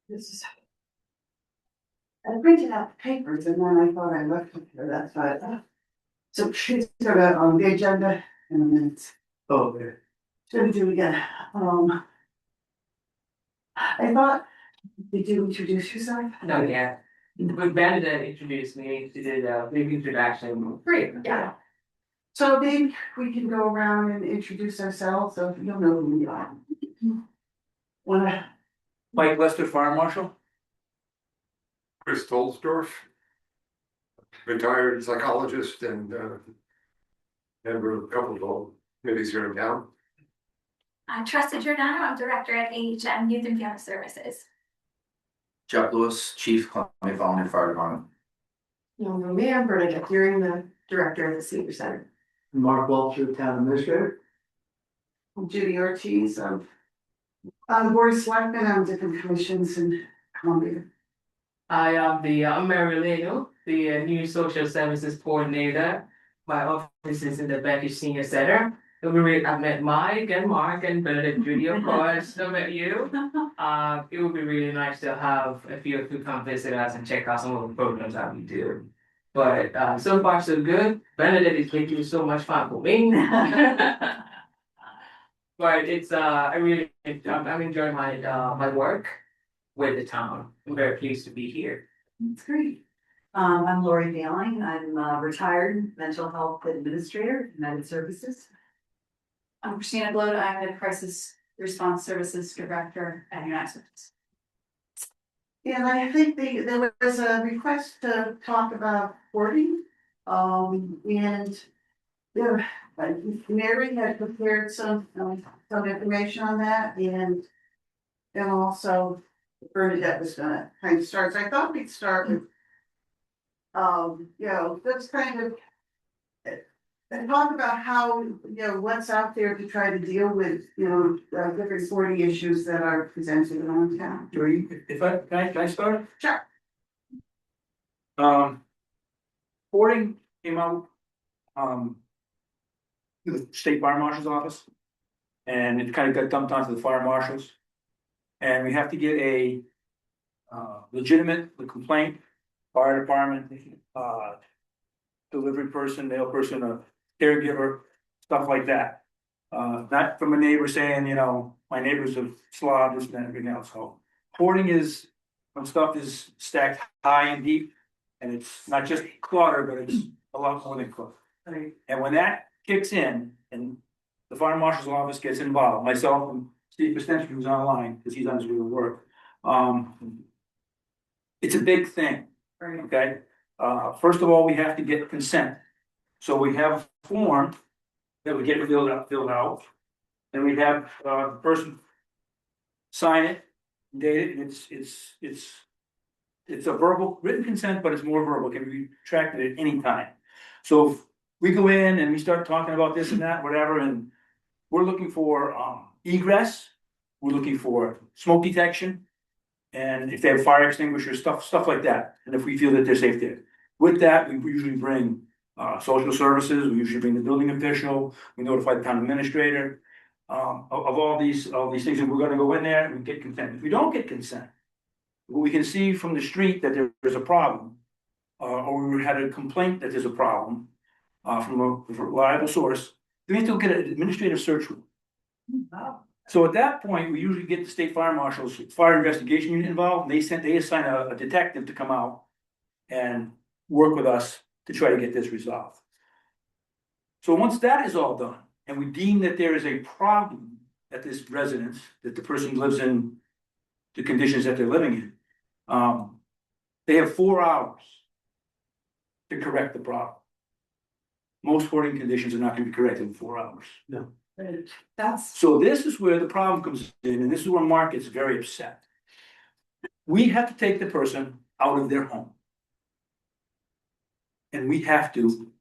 This is. I printed out the papers and then I thought I left it here, that's why. So she's got the agenda in a minute. Oh, okay. So we do again, I thought, did you introduce yourself? No, yeah. When Bernadette introduced me, she did a big introduction. Great, yeah. So maybe we can go around and introduce ourselves, so you'll know who we are. Wanna, Mike Lester, Fire Marshal. Chris Tolsdorf, retired psychologist and member of a couple of committees here in town. I'm Trusted Giordano, I'm Director at AHM Youth and Family Services. Jeff Lewis, Chief Columbia Volunteer Fire Department. you'll know me, I'm Bernadette Deering, the Director of the Senior Center. Mark Welcher, Town Administrator. I'm Judy Ortiz, on Board of Selectmen on different commissions in Columbia. I am I'm Mary Leno, the new social services coordinator. My office is in the Becky Senior Center. I've met Mike and Mark and Bernadette Judy, of course. I met you. It would be really nice to have a few of you come visit us and check out some of the programs that we do. But so far so good. Bernadette is making so much fun for me. But it's I'm enjoying my work with the town. I'm very pleased to be here. That's great. I'm Lori Dailing. I'm a retired mental health administrator at United Services. I'm Christina Bloda, I'm the Crisis Response Services Director at United Services. And I think there was a request to talk about hoarding, and there, Mary had prepared some information on that, and then also Bernadette was gonna kind of start, so I thought we'd start with, that's kind of and talk about how, what's out there to try to deal with, different hoarding issues that are presented around town. Can I start? Sure. Hoarding came out, through the state fire marshal's office. And it kind of got dumped onto the fire marshals. And we have to get a legitimate complaint, fire department, delivery person, mail person, a caregiver, stuff like that. Not from a neighbor saying, my neighbor's a slob, this and everything else. So hoarding is when stuff is stacked high and deep, and it's not just clutter, but it's a lot more than clutter. Right. And when that kicks in, and the fire marshal's office gets involved, myself and Steve Costanza, who's online, because he's on his way to work. It's a big thing, Right. okay? First of all, we have to get consent. So we have a form that we get filled out. And we have the person sign it, date it, and it's a verbal, written consent, but it's more verbal, can be retracted at any time. So if we go in and we start talking about this and that, whatever, and we're looking for egress, we're looking for smoke detection. And if they have fire extinguishers, stuff like that, and if we feel that they're safe there. With that, we usually bring social services, we usually bring the building official, we notify the town administrator. Of all these things, and we're gonna go in there and we get consent. If we don't get consent, we can see from the street that there's a problem. Or we had a complaint that there's a problem from a reliable source, then we have to get an administrative search warrant. So at that point, we usually get the state fire marshal's fire investigation unit involved, and they assign a detective to come out and work with us to try to get this resolved. So once that is all done, and we deem that there is a problem at this residence, that the person lives in the conditions that they're living in, they have 4 hours to correct the problem. Most hoarding conditions are not gonna be corrected in 4 hours. No. That's, So this is where the problem comes in, and this is where Mark gets very upset. We have to take the person out of their home. And we have to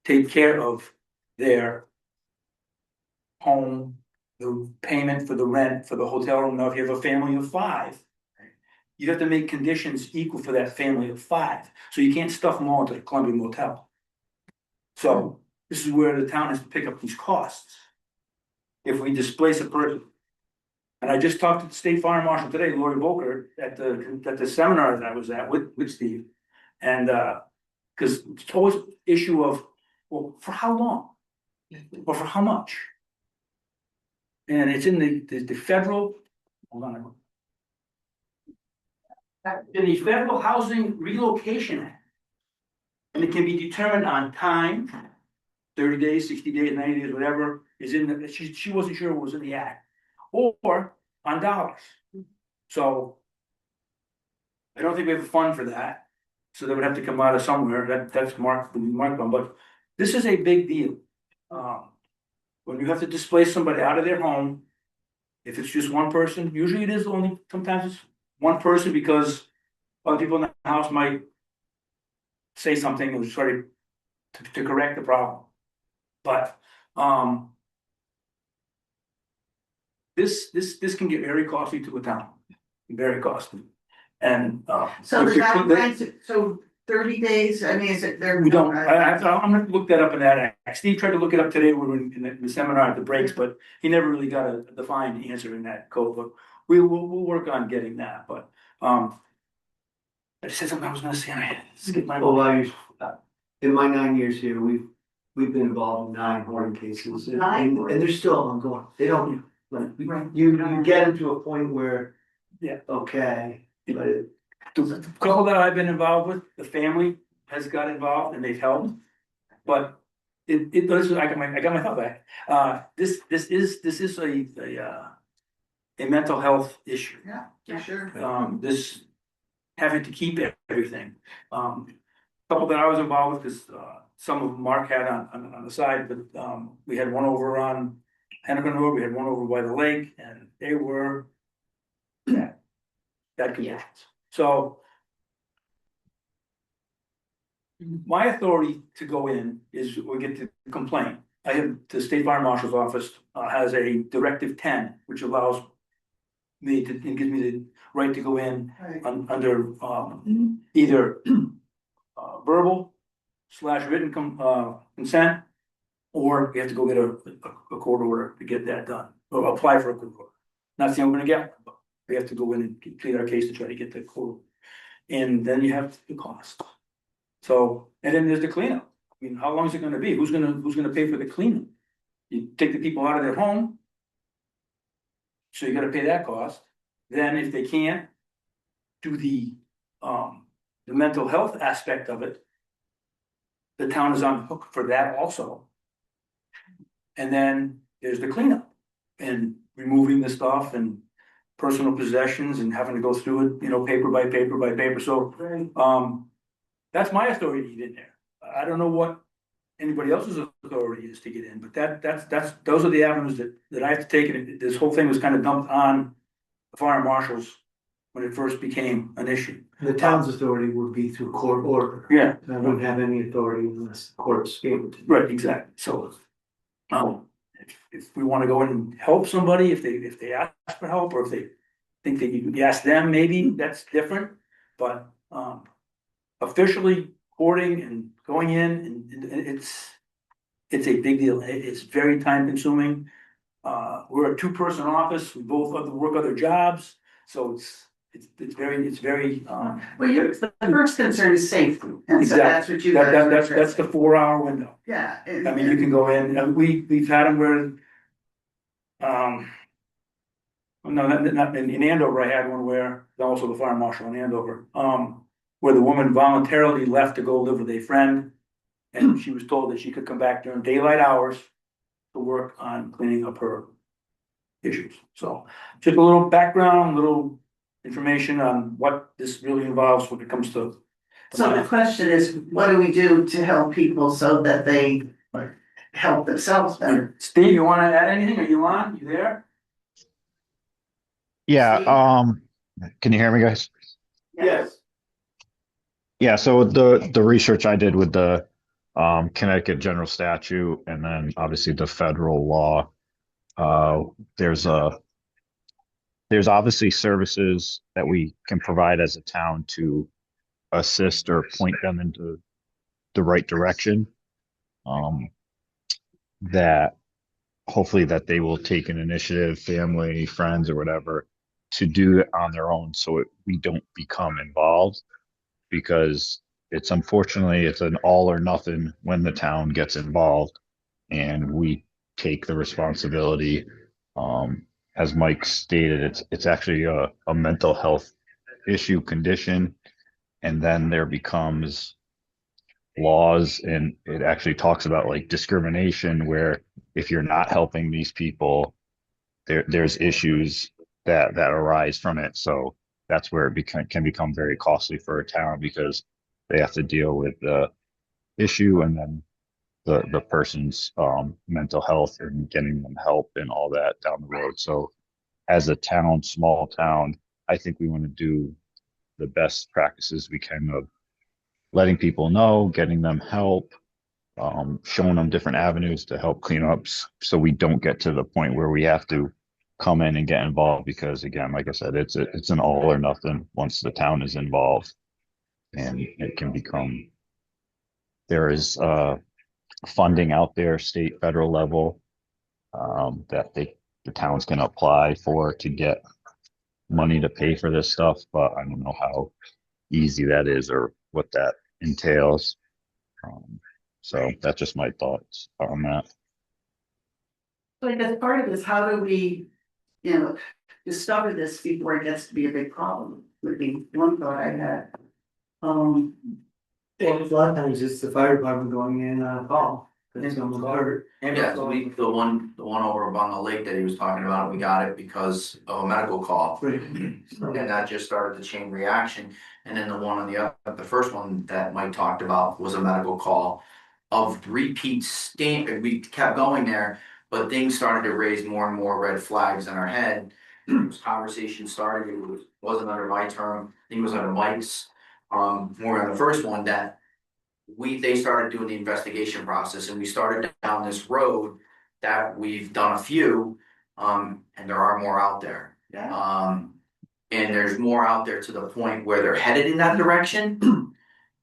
take care of their home, the payment for the rent, for the hotel room. Now, if you have a family of 5, you have to make conditions equal for that family of 5. So you can't stuff them all into the Columbia Motel. So this is where the town has to pick up these costs. If we displace a person, And I just talked to the state fire marshal today, Lori Volker, at the seminar that I was at with Steve. And, cause it's always issue of, well, for how long? Or for how much? And it's in the federal, hold on. In the Federal Housing Relocation Act. And it can be determined on time, 30 days, 60 days, 90 days, whatever is in the, she wasn't sure what was in the act. Or on dollars. So. I don't think we have a fund for that. So that would have to come out of somewhere, that's marked on, but this is a big deal. When you have to displace somebody out of their home. If it's just one person, usually it is only, sometimes it's one person because other people in the house might. Say something and try to correct the problem. But, this can get very costly to a town, very costly. And, So if the you're- guidelines, so 30 days, I mean, is it there? we don't, I'm gonna look that up in that act. Steve tried to look it up today, we were in the seminar at the breaks, but he never really got a defined answer in that code, but we'll work on getting that, but, I said something I was gonna say, and I skipped my. In my 9 years here, we've been involved in 9 hoarding cases, and Nine? they're still ongoing. They don't, like, Right. you get into a point where. Yeah. Okay, but it, The couple that I've been involved with, the family has got involved and they've helped. But it does, I got my thought back. This is a mental health issue. Yeah, for sure. This having to keep everything. Couple that I was involved with, because some of Mark had on the side, but we had one over on Hennepin Road, we had one over by the lake, and they were that conditions. So my authority to go in is we get the complaint. I have the state fire marshal's office has a directive 10, which allows me to, and gives me the right to go in Right. under either verbal / written consent, or we have to go get a court order to get that done, or apply for a court order. Not saying I'm gonna get one, but we have to go in and plead our case to try to get the court. And then you have the cost. So, and then there's the cleanup. I mean, how long is it gonna be? Who's gonna pay for the cleanup? You take the people out of their home. So you gotta pay that cost. Then if they can't do the mental health aspect of it, the town is on the hook for that also. And then there's the cleanup and removing the stuff and personal possessions and having to go through it, paper by paper by paper. So, that's my authority to get in there. I don't know what anybody else's authority is to get in, but those are the avenues that I have to take. And this whole thing was kind of dumped on the fire marshals when it first became an issue. the town's authority would be through court order. Yeah. I wouldn't have any authority unless the court's able to. Right, exactly. So, if we want to go in and help somebody, if they ask for help, or if they think they can ask them, maybe that's different. But, officially hoarding and going in, and it's a big deal. It's very time consuming. We're a 2-person office. We both have to work other jobs, so it's very. Well, the first concern is safety, and so Exactly. that's what you guys. That's the 4-hour window. Yeah. I mean, you can go in, and we've had them where. No, not in Andover, I had one where, also the fire marshal in Andover, where the woman voluntarily left to go live with a friend. And she was told that she could come back during daylight hours to work on cleaning up her issues. So just a little background, little information on what this really involves when it comes to. So the question is, what do we do to help people so that they help themselves better? Steve, you wanna add anything? Are you on? You there? Yeah, Steve? can you hear me, guys? Yes. Yeah, so the research I did with the Connecticut general statute and then obviously the federal law, there's obviously services that we can provide as a town to assist or point them into the right direction. That hopefully that they will take an initiative, family, friends, or whatever, to do it on their own, so we don't become involved, because it's unfortunately it's an all or nothing when the town gets involved, and we take the responsibility. As Mike stated, it's actually a mental health issue condition, and then there becomes laws, and it actually talks about like discrimination, where if you're not helping these people, there's issues that arise from it. So that's where can become very costly for a town, because they have to deal with the issue, and then the person's mental health and getting them help and all that down the road. So as a town, small town, I think we want to do the best practices we can of letting people know, getting them help, showing them different avenues to help clean up, so we don't get to the point where we have to come in and get involved, because again, like I said, it's an all or nothing once the town is involved, and it can become, there is funding out there, state, federal level, that the towns can apply for to get money to pay for this stuff, but I don't know how easy that is or what that entails. So that's just my thoughts on that. Like, as part of this, how do we, discover this before it gets to be a big problem? Would be one thought I had. And a lot of times it's the fire department going in on a call, because someone's hurt. Yeah, so the one over on the lake that he was talking about, we got it because of a medical call. Right. And that just started the chain reaction. And then the one on the other, the first one that Mike talked about was a medical call of repeat we kept going there, but things started to raise more and more red flags in our head. This conversation started, it wasn't under my term, I think it was under Mike's. More on the first one that they started doing the investigation process, and we started down this road that we've done a few, and there are more out there. Yeah. And there's more out there to the point where they're headed in that direction.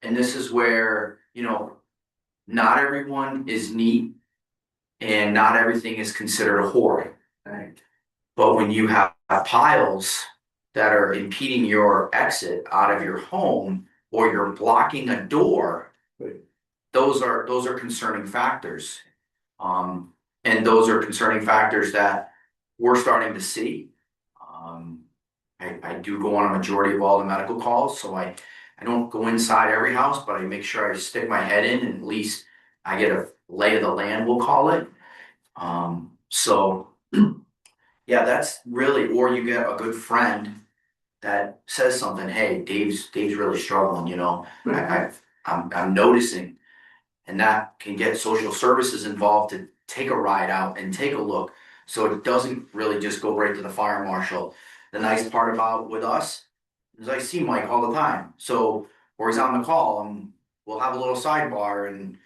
And this is where, not everyone is neat, and not everything is considered a whore. Right. But when you have piles that are impeding your exit out of your home, or you're blocking a door, those are concerning factors. And those are concerning factors that we're starting to see. I do go on a majority of all the medical calls, so I don't go inside every house, but I make sure I stick my head in, and at least I get a lay of the land, we'll call it. So yeah, that's really, or you get a good friend that says something, hey, Dave's really struggling, I'm noticing. And that can get social services involved to take a ride out and take a look. So it doesn't really just go right to the fire marshal. The nice part about with us is I see Mike all the time. So, or he's on the call, and we'll have a little sidebar, and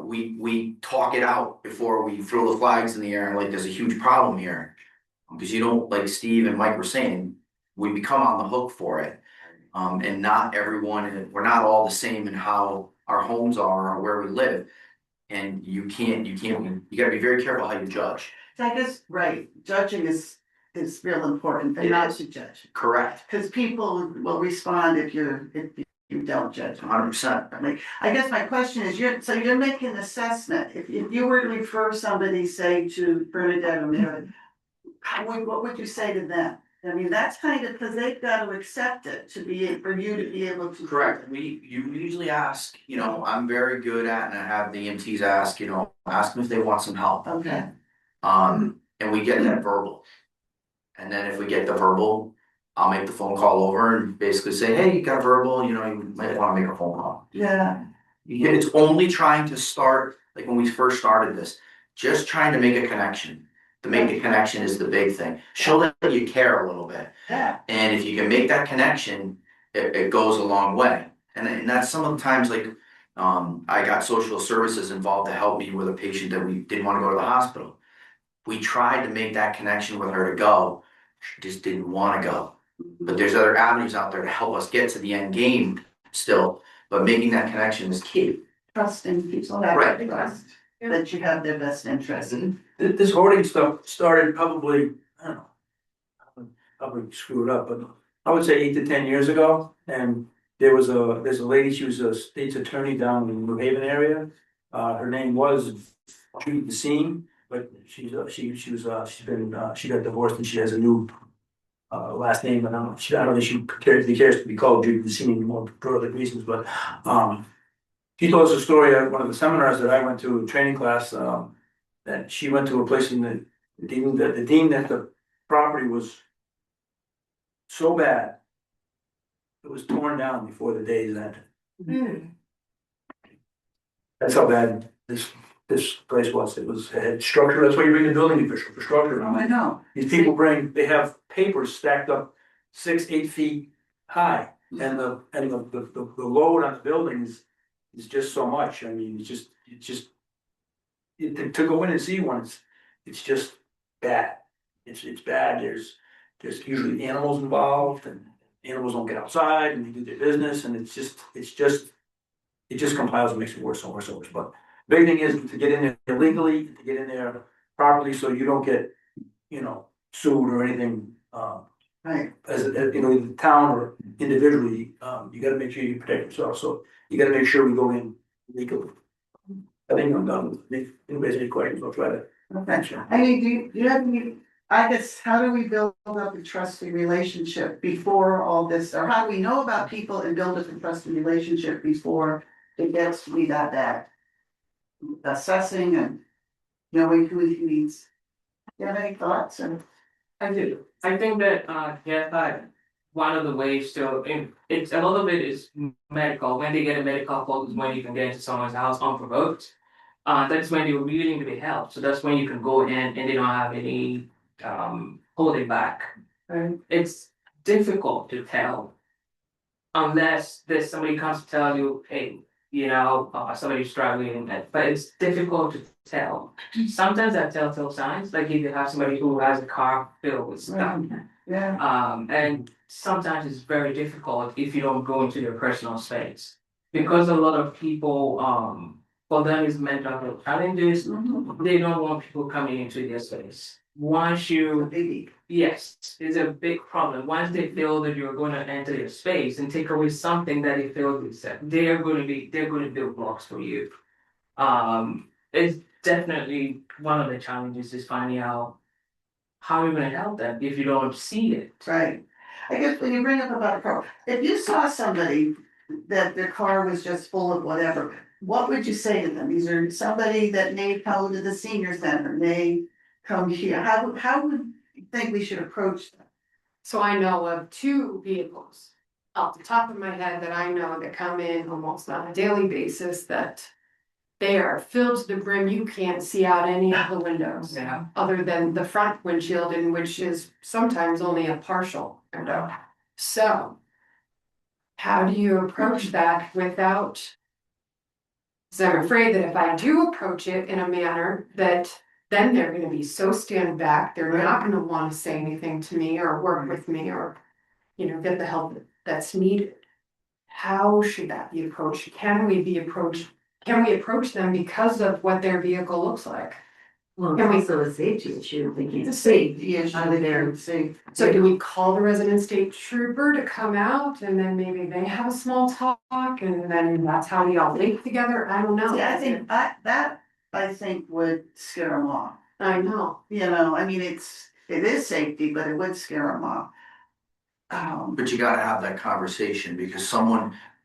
we talk it out before we throw the flags in the air, like there's a huge problem here. Because like Steve and Mike were saying, we become on the hook for it. And not everyone, we're not all the same in how our homes are or where we live. And you gotta be very careful how you judge. So I guess, right, judging is real important, and not to judge. Correct. Because people will respond if you don't judge. 100%. I guess my question is, you're making an assessment. If you were to refer somebody, say, to Bernadette or Mary, what would you say to them? I mean, that's kind of, because they've got to accept it for you to be able to. Correct. You usually ask, I'm very good at, and I have the EMTs ask them if they want some help. Okay. And we get that verbal. And then if we get the verbal, I'll make the phone call over and basically say, hey, you got a verbal, you might want to make a phone call. Yeah. It's only trying to start, like when we first started this, just trying to make a connection. To make the connection is the big thing. Show that you care a little bit. Yeah. And if you can make that connection, it goes a long way. And that's some of the times, like, I got social services involved to help me with a patient that we didn't want to go to the hospital. We tried to make that connection with her to go. She just didn't want to go. But there's other avenues out there to help us get to the end game still. But making that connection is key. Trusting people have Right. trust. that you have their best interest. This hoarding stuff started probably, I don't know. Probably screw it up, but I would say 8 to 10 years ago, and there's a lady, she was a state's attorney down in New Haven area. Her name was Judy Basine, but she got divorced and she has a new last name, but I don't think she cares to be called Judy Basine anymore for other reasons, but she told us a story at one of the seminars that I went to, a training class, that she went to a place in the deemed that the property was so bad, it was torn down before the day's end. That's how bad this place was. It was, it had structure. That's why you bring the building official for structure. Oh, I know. These people they have papers stacked up 6, 8 feet high, and the load on the building is just so much. I mean, to go in and see one, it's just bad. It's bad. There's usually animals involved, and animals don't get outside and they do their business, and it just compiles and makes it worse and worse and worse. But the big thing is to get in there illegally, to get in there properly, so you don't get, sued or anything. Right. As the town or individually, you got to make sure you protect yourself. So you got to make sure we go in legally. I think I'm done. If anybody's any questions, I'll try to answer. I mean, do you have any, I guess, how do we build up a trusting relationship before all this, or how do we know about people and build up a trusting relationship before it gets to be that bad? Assessing and knowing who he needs. Do you have any thoughts? I do. I think that one of the ways it's a little bit is medical. When they get a medical call is when you can get into someone's house unprovoked. That's when they're really to be helped. So that's when you can go in and they don't have any holding back. Right. It's difficult to tell unless there's somebody comes to tell you, hey, somebody's struggling, but it's difficult to tell. Sometimes I telltale signs, like if you have somebody who has a car filled with stuff. Yeah. And sometimes it's very difficult if you don't go into their personal space. Because a lot of people, for them is mental health challenges, they don't want people coming into their space. Once you, yes, it's a big problem. Once they feel that you're going to enter their space and take away something that they feel is that they're going to build blocks for you. It's definitely one of the challenges is finding out how you're going to help them if you don't see it. Right. I guess when you bring up about a car, if you saw somebody that their car was just full of whatever, what would you say to them? Is there somebody that may come to the senior center, may come here? How would you think we should approach them? So I know of 2 vehicles off the top of my head that I know that come in almost on a daily basis that they are filled to the brim. You can't see out any of the windows. Yeah. Other than the front windshield, in which is sometimes only a partial window. So how do you approach that without? So I'm afraid that if I do approach it in a manner that then they're gonna be so stand back, they're not gonna wanna say anything to me or work with me or, get the help that's needed. How should that be approached? Can we approach them because of what their vehicle looks like? Well, Can we- it's also a safety issue, they It's can't a see. safety issue. Out of there. Safe. So do we call the resident state trooper to come out and then maybe they have a small talk and then that's how we all link together? I don't know. See, I think that would scare them off. I know. I mean, it is safety, but it would scare them off. But you gotta have that conversation because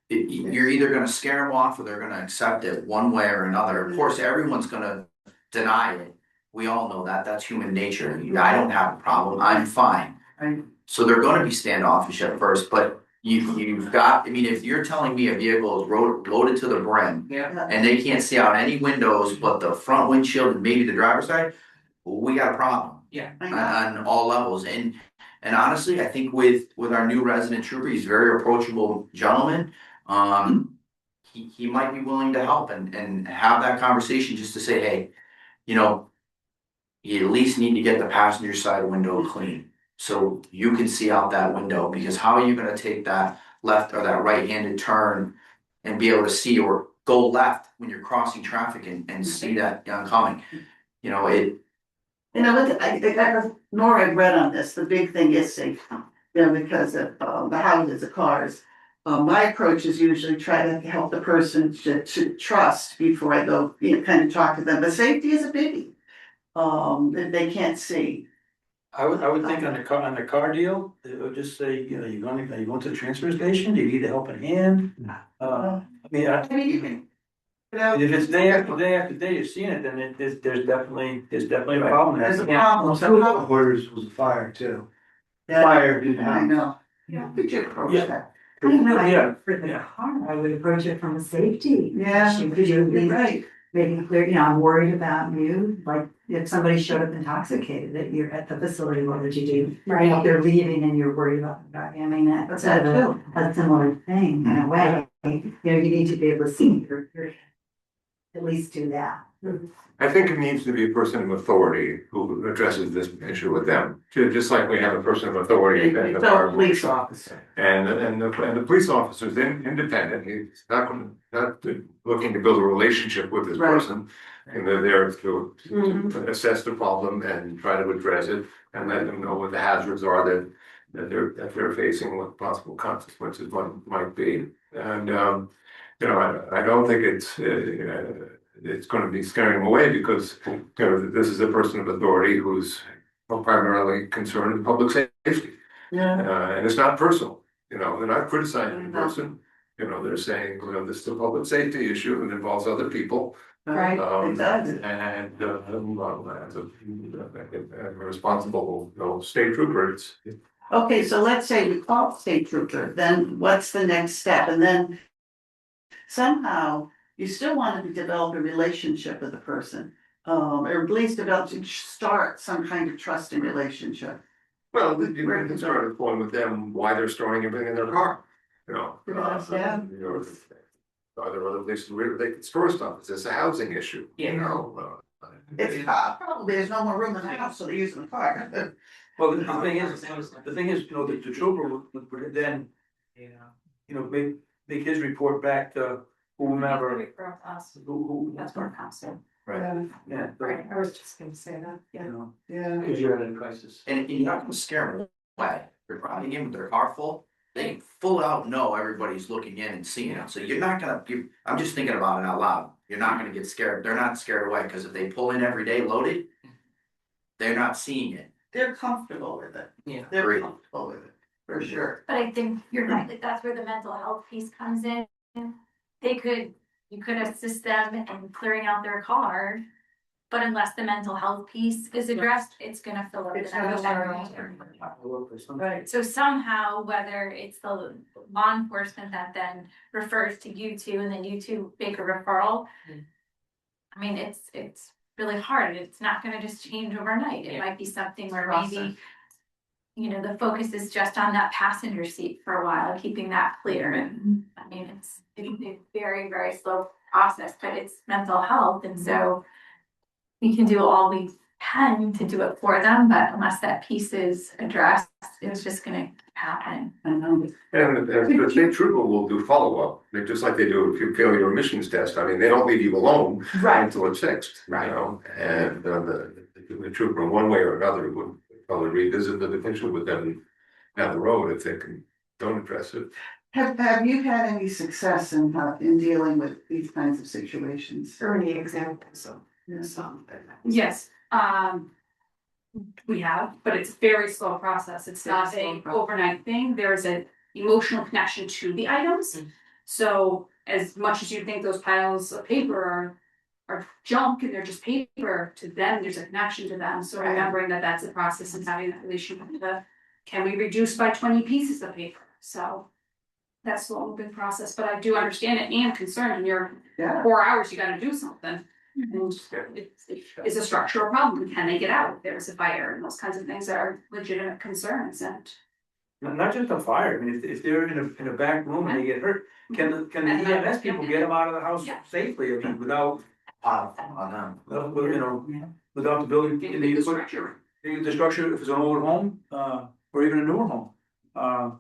you're either gonna scare them off or they're gonna accept it one way or another. Of course, everyone's gonna deny it. We all know that, that's human nature. I don't have a problem, I'm fine. Right. So they're gonna be standoffish at first, but you've got, if you're telling me a vehicle is loaded to the brim. Yeah. And they can't see out any windows but the front windshield and maybe the driver's side, we got a problem. Yeah. On all levels, and honestly, I think with our new resident trooper, he's a very approachable gentleman. He might be willing to help and have that conversation just to say, hey, you at least need to get the passenger side window clean. So you can see out that window, because how are you gonna take that left or that right-handed turn and be able to see or go left when you're crossing traffic and see that oncoming. You know, it, You know, I more I read on this, the big thing is safety, you know, because of the houses, the cars. My approach is usually try to help the person to trust before I go, you know, kind of talk to them, but safety is a biggie. That they can't see. I would think on the car deal, it would just say, you know, are you going to the transfer station? Do you need a helping hand? I mean, I mean, you can. You know, if it's day after day after day, you're seeing it, then there's definitely a problem. There's a there. problem, Some of the so orders was a fire too. how, Fire did I happen. know. Yeah. Could you approach Yeah. that? I don't know, I Yeah, think for the yeah. car, I would approach it from a safety. Yeah, issue. Could you at you're least right. make it clear, you know, I'm worried about you, like, if somebody showed up intoxicated, that you're at the facility, what would you do? Right. If they're leaving and you're worried about the guy, I mean, that's That sort of a similar thing in a way. You know, you need to be able to see your at least do that. I think it needs to be a person of authority who addresses this issue with them, just like we have a person of authority in the So, fire. police officer. And the police officer is independent, he's not looking to build a relationship with this Right. person. And they're there to assess the problem and try to address it and let them know what the hazards are that they're facing, what possible consequences might be. And, you know, I don't think it's gonna be scaring them away because, you know, this is a person of authority who's primarily concerned with public safety. Yeah. And it's not personal, you know, they're not criticizing the person, you know, they're saying, you know, this is a public safety issue and involves other people. Right. It does. And, as a responsible, you know, state trooper, it's. Okay, so let's say we call state trooper, then what's the next step? And then somehow you still want to develop a relationship with the person. Or at least start some kind of trusting relationship. Well, you can start exploring with them why they're storing everything in their car, you know. Yeah. You know, are there other places where they can store stuff? Is this a housing issue? Yeah. You know, It's probably there's no more room in the house, so they're using the car. Well, the thing is, you know, the trooper would then, you know, make his report back to whomever, who, That's more constant. right, yeah, Right, I was just gonna say that, you yeah. know. Yeah. Cause you're in a crisis. and you're not gonna scare them away. They're driving in with their car full, they full out know everybody's looking in and seeing it, so you're not gonna, I'm just thinking about it out loud. You're not gonna get scared, they're not scared away, cause if they pull in every day loaded, they're not seeing it. They're comfortable with it. Yeah. They're Agreed. comfortable with it, for sure. But I think you're right, like that's where the mental health piece comes in. You could assist them in clearing out their car. But unless the mental health piece is addressed, it's gonna fill up the It's gonna next fill Right. So somehow, whether it's the law enforcement that then refers to you two and then you two make a referral. I mean, it's really hard. It's not gonna just change overnight. It might be something where maybe. You know, the focus is just on that passenger seat for a while, keeping that clear, and I mean, it's a very, very slow process, but it's mental health, and so. We can do all we can to do it for them, but unless that piece is addressed, it's just gonna happen. I know. And the state trooper will do follow-up, just like they do if you fail your emissions test. I mean, they don't leave you alone until it's fixed, you know? And the trooper, in one way or another, would probably revisit the issue with them down the road if they don't address it. Have you had any success in dealing with these kinds of situations? Or any examples of Yeah. something. Yes, we have, but it's a very slow process. It's not a overnight thing. There's an emotional connection to the items. So as much as you think those piles of paper are junk and they're just paper, to them, there's a connection to them. So remembering that that's a process and having that relationship with can we reduce by 20 pieces of paper? So that's a long moving process, but I do understand it and concerned. In your Yeah. 4 hours, you gotta do something. And it's a structural problem. Can they get out if there's a fire? And those kinds of things are legitimate concerns and. Not just a fire, I mean, if they're in a back room and they get hurt, can the EMS people get them out of the house Yeah. safely, I mean, without, On them. you know, without the building, the structure, if it's an old home, or even a newer home.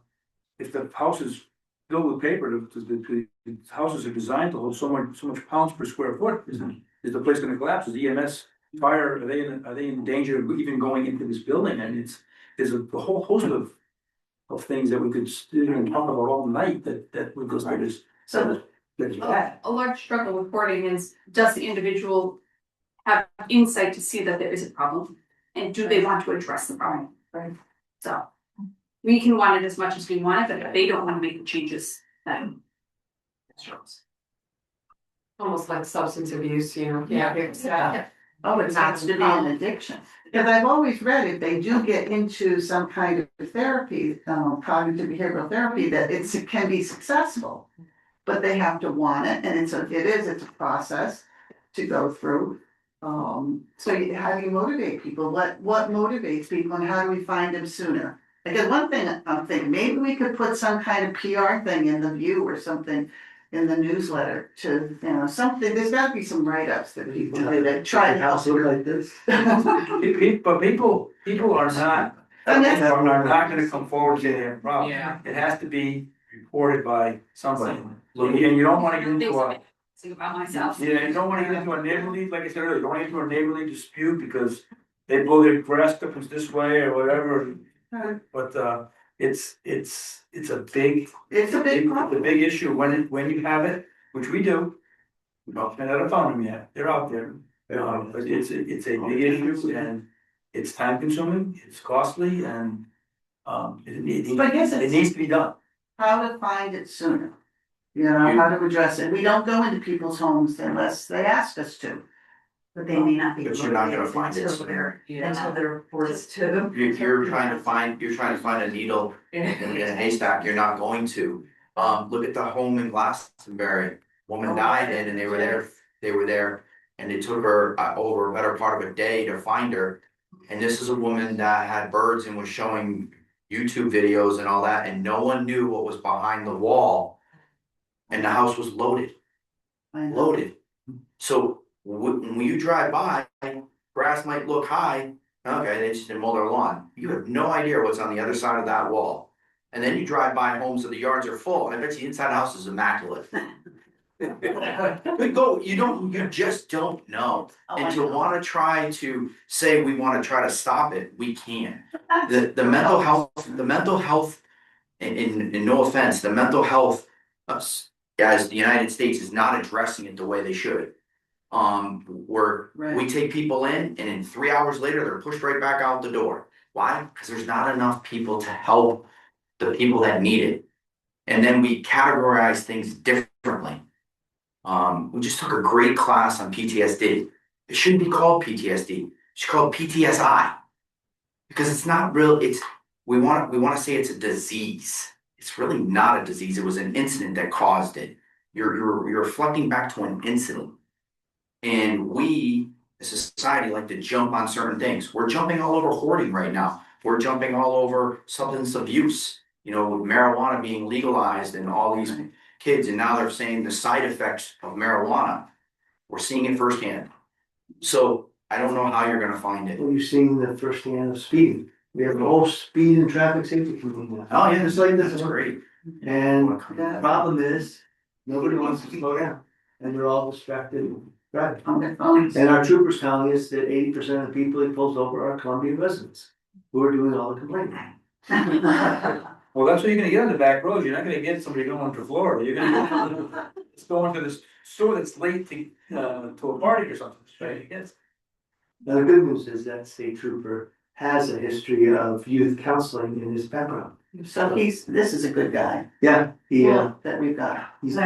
If the house is filled with paper, the the houses are designed to hold so much pounds per square foot, is the place gonna collapse, is EMS, fire, are they in danger of even going into this building, and there's a whole host of things that we could sit here and talk about all night that would go through this. So, That's bad. A large struggle with hoarding is, does the individual have insight to see that there is a problem? And do they want to address the problem? Right. So, we can want it as much as we want it, but if they don't want to make the changes, then. it struggles. Almost like substance abuse, you know? Yeah. oh, it has to be an addiction. Because I've always read if they do get into some kind of therapy, cognitive behavioral therapy, that it can be successful. But they have to want it, and it's a process to go through. So how do you motivate people? What motivates people, and how do we find them sooner? Because one thing I'm thinking, maybe we could put some kind of PR thing in the View or something in the newsletter to, something, there's gotta be some write-ups that people do that try to help. House look like this. But people are not, And that's- are not gonna come forward and say they have a problem. Yeah. It has to be reported by somebody, and you don't wanna get into a. Think about myself. Yeah, you don't wanna get into a neighborly, like I said earlier, you don't wanna get into a neighborly dispute because they blow their grass clippings this way or whatever. But it's a big, It's a big it's a problem. big issue when you have it, which we do. We don't haven't found them yet, they're out there, but it's a big issue and it's time consuming, it's costly and But I guess it it's needs to be done. how to find it sooner. How to address it. We don't go into people's homes unless they ask us to. But they may not be. But you're not gonna find it. Until they're, Yeah. until they're forced to. You're trying to find a needle in a haystack, you're not going to. Look at the home in Glastonbury, woman died in and they were there, and it took her over a better part of a day to find her. And this is a woman that had birds and was showing YouTube videos and all that, and no one knew what was behind the wall. And the house was loaded. So when you drive by, grass might look high, okay, they just didn't mow their lawn. You have no idea what's on the other side of that wall. And then you drive by homes and the yards are full, and I bet you inside the house is immaculate. But you just don't know. And to wanna try to say we wanna try to stop it, we can. The mental health, in no offense, the mental health, guys, the United States is not addressing it the way they should. We take people in and in 3 hours later, they're pushed right back out the door. Why? Because there's not enough people to help the people that need it. And then we categorize things differently. We just took a great class on PTSD. It shouldn't be called PTSD. It should be called PTSI. Because it's not real, we wanna say it's a disease. It's really not a disease. It was an incident that caused it. You're reflecting back to an incident. And we, as a society, like to jump on certain things. We're jumping all over hoarding right now. We're jumping all over substance abuse. With marijuana being legalized and all these kids, and now they're saying the side effects of marijuana. We're seeing it firsthand. So I don't know how you're gonna find it. Well, you're seeing the first hand of speeding. We have a whole speed and traffic safety committee now. Oh, yeah, Just like this that's one. great. And the problem is, nobody wants to slow down, and they're all distracted driving. On their phones. And our troopers telling us that 80% of the people he pulls over are Columbia residents, who are doing all the complaining. Well, that's what you're gonna get on the back roads, you're not gonna get somebody going to Florida, you're gonna get it's going to this store that's late to a party or something, right? Yes. Now, the good news is that state trooper has a history of youth counseling in his background. So this is a good guy Yeah, that we've got. he's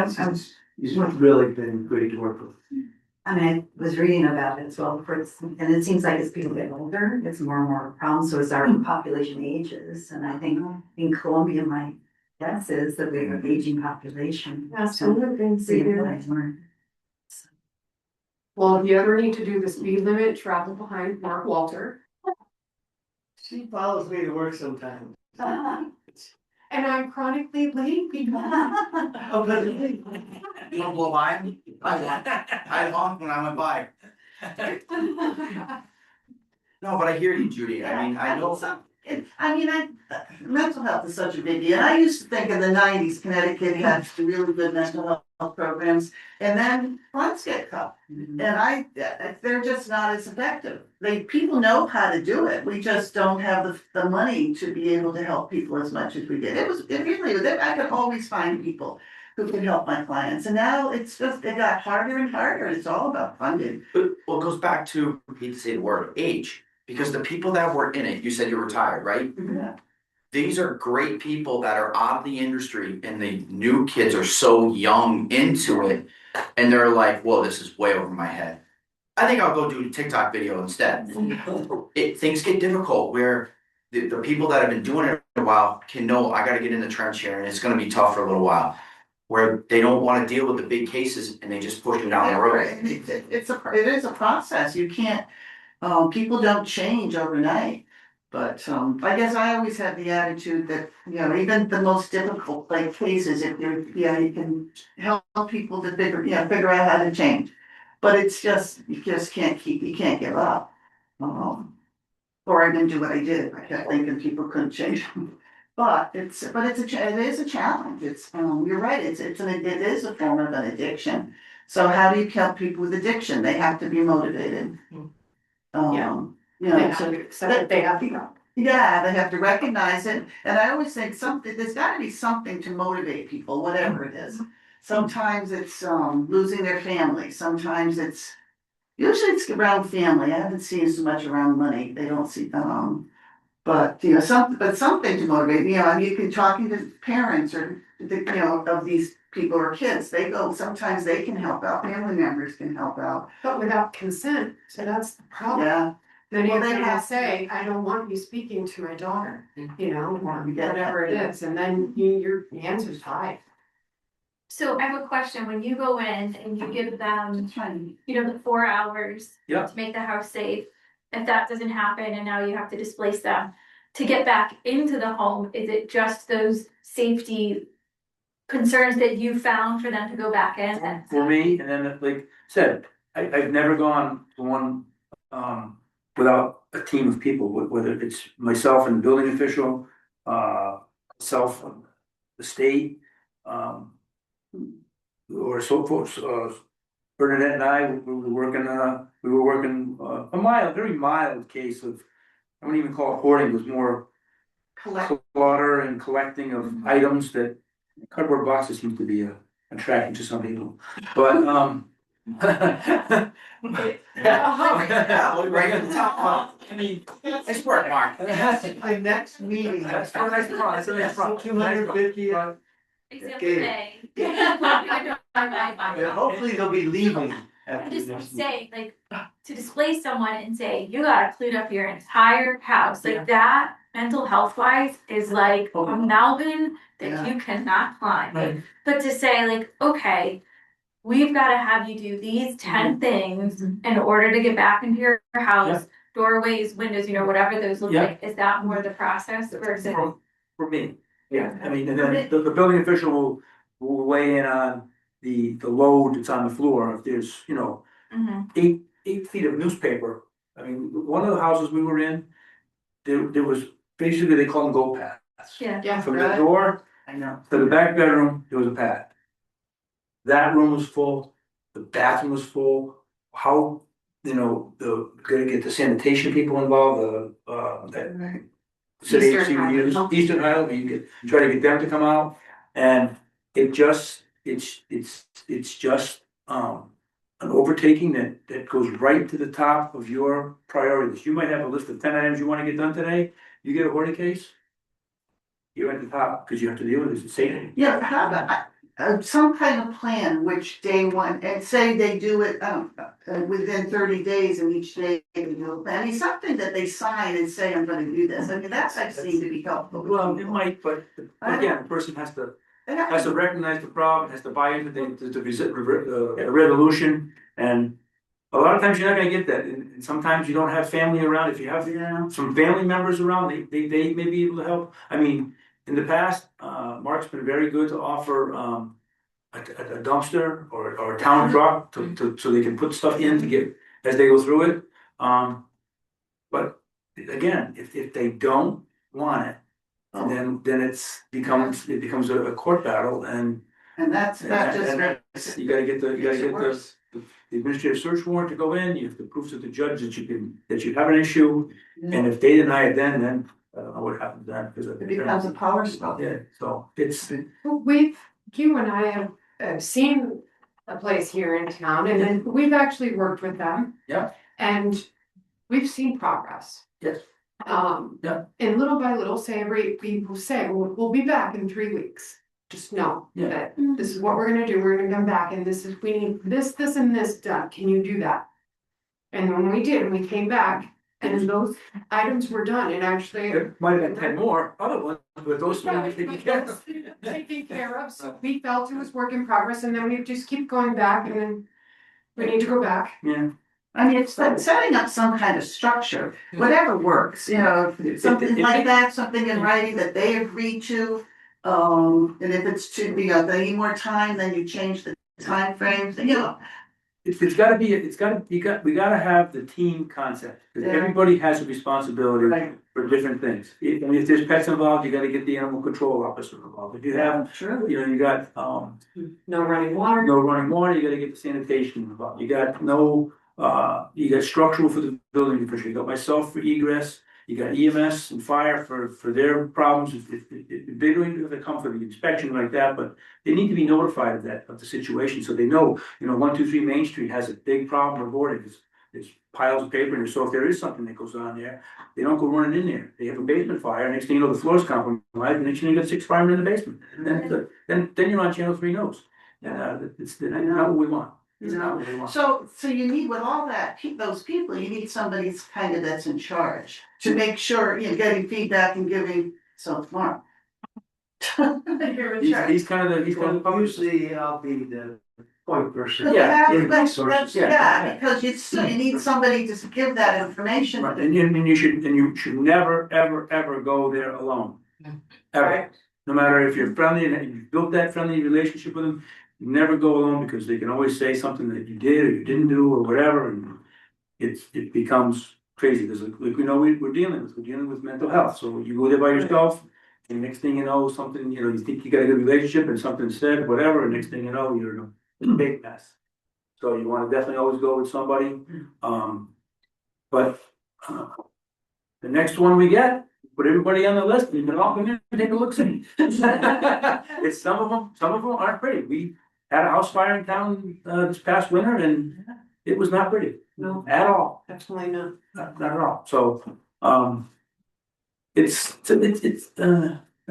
really been great to work with. I mean, I was reading about it as well before, and it seems like as people get older, it's more and more problems, so as our population ages, and I think in Colombia, my guess is that we have an aging population. Well, if you ever need to do the speed limit, travel behind Mark Walter. She follows me to work sometimes. And I'm chronically late because. Oh, but You don't blow by me? I honked when I went by. No, but I hear you, Judy. I mean, I know. Mental health is such a big deal. And I used to think in the nineties, Connecticut had really good mental health programs. And then funds get cut. And they're just not as effective. People know how to do it. We just don't have the money to be able to help people as much as we did. I could always find people who could help my clients. And now it got harder and harder. It's all about funding. Well, it goes back to, I hate to say the word, age. Because the people that were in it, you said you're retired, right? Yeah. These are great people that are out of the industry and the new kids are so young into it. And they're like, whoa, this is way over my head. I think I'll go do a TikTok video instead. Things get difficult where the people that have been doing it for a while can know I gotta get in the trench here and it's gonna be tough for a little while. Where they don't wanna deal with the big cases and they just push them down the road. It is a process. You can't, people don't change overnight. But I guess I always had the attitude that, even the most difficult cases, if you can help people to figure out how to change. But you just can't give up. Or I didn't do what I did. I kept thinking people couldn't change. But it is a challenge. You're right. It is a form of an addiction. So how do you help people with addiction? They have to be motivated. They have to accept that they have to. Yeah, they have to recognize it, and I always think there's gotta be something to motivate people, whatever it is. Sometimes it's losing their family, sometimes usually it's around family, I haven't seen so much around money, they don't see, but something to motivate, you can talking to parents or of these people or kids, sometimes they can help out, family members can help out. But without consent, so that's the problem. Yeah. Then Well, you're they gonna have- say, I don't want you speaking to my daughter, or Yeah. whatever it is, and then your answer's tied. So I have a question, when you go in and you give them, the 4 hours Yeah. to make the house safe, if that doesn't happen and now you have to displace them, to get back into the home, is it just those safety concerns that you found for them to go back in? For me, and then like I said, I've never gone to one without a team of people, whether it's myself and the building official, self, the state, or so forth. Bernadette and I, we were working a very mild case of, I wouldn't even call it hoarding, it was more slaughter and collecting of items that cardboard boxes seem to be attracting to some people, but Right at the top. I mean, It's work, Mark. My next meeting. that's a nice prize, a nice prize. 250. Example Okay. today. Yeah, hopefully they'll be leaving I after just this. say, to displace someone and say, you gotta clean up your entire house, Yeah. that mental health wise is like a mountain that Yeah. you cannot climb. Right. But to say okay, we've gotta have you do these 10 things in order to get back into your house, doorways, windows, whatever those look Yeah. like, is that more the process versus? For me, yeah, I mean, and then the building official will weigh in on the load that's on the floor, if there's, Mhm. 8 feet of newspaper. I mean, one of the houses we were in, there was, basically, they call them go paths. Yeah. From the door I know. to the back bedroom, there was a path. That room was full, the bathroom was full, how, gonna get the sanitation people involved, that city Eastern agency we use, Highland. Eastern Highland, we can try to get them to come out, and it's just, an overtaking that goes right to the top of your priorities. You might have a list of 10 items you wanna get done today, you get a hoarding case, you're at the top, cause you have to deal with this, it's safety. Yeah, how about, some kind of plan, which day one, and say they do it, within 30 days and each day they do a plan. I mean, something that they sign and say, I'm gonna do this, I mean, that's, I've seen to be helpful. Well, it might, but again, the person has to recognize the problem, has to buy into the resolution, and a lot of times you're not gonna get that, and sometimes you don't have family around, if you have Yeah. some family members around, they may be able to help. I mean, in the past, Mark's been very good to offer, a dumpster or a town truck so they can put stuff in to get, as they go through it. But again, if they don't want it, then it becomes a court battle and. And that and just. You gotta get the, makes it worse. the administrative search warrant to go in, you have to prove to the judge that you have an issue. Yeah. And if they deny it then I don't know what happens then, because. It becomes a power struggle. Yeah, so it's, You and I have seen a place here in town and then we've actually worked with them. Yeah. And we've seen progress. yes, Yeah. And little by little, people say, we'll be back in 3 weeks. Just know Yeah. that this is what we're gonna do, we're gonna come back and we need this and this done, can you do that? And when we did, we came back and those items were done and actually. there might have been 10 more other ones, but those Yeah, three but taken care those of. taken care of, so we felt it was work in progress and then we just keep going back and then we need to go back. Yeah. I mean, it's like setting up some kind of structure, whatever works, you know, something like that, something in writing that they agree to. And if it's to be, they need more time, then you change the timeframes, you know. It's gotta be, we gotta have the team concept, because Yeah. everybody has a responsibility Right. for different things. If there's pets involved, you gotta get the animal control officer involved. If you have, True. you got, No running water. no running water, you gotta get the sanitation involved. You got you got structural for the building official, you got myself for egress. You got EMS and fire for their problems, if they don't, if they come for the inspection like that, but they need to be notified of the situation, so they know, 123 Main Street has a big problem reporting, there's piles of paper, and so if there is something that goes on there, they don't go running in there, they have a basement fire, next thing you know, the floor's compromised, and next thing you got 6 firemen in the basement, and then you're on Channel 3 News. It's not what we want. It's not what we want. So you need with all that, those people, you need somebody kind of that's in charge to make sure, getting feedback and giving, so Mark. You're in charge. He's kind of the. Usually I'll be the point person. But Yeah, you have- in that's- resources. Yeah, because you need somebody to give that information. Right, and you should never, ever go there alone. Ever, Right. no matter if you're friendly and you've built that friendly relationship with them, never go alone, because they can always say something that you did or you didn't do or whatever, and it becomes crazy, because like we're dealing with mental health, so you go there by yourself, and next thing you know, something, you think you got a good relationship and something said, whatever, and next thing you know, you're in a big mess. So you wanna definitely always go with somebody, but the next one we get, put everybody on the list, and then all come in and take a look, see. It's some of them aren't pretty, we had a house fire in town, this past winter, and it was not pretty, No, at all, definitely not. not at all, so, I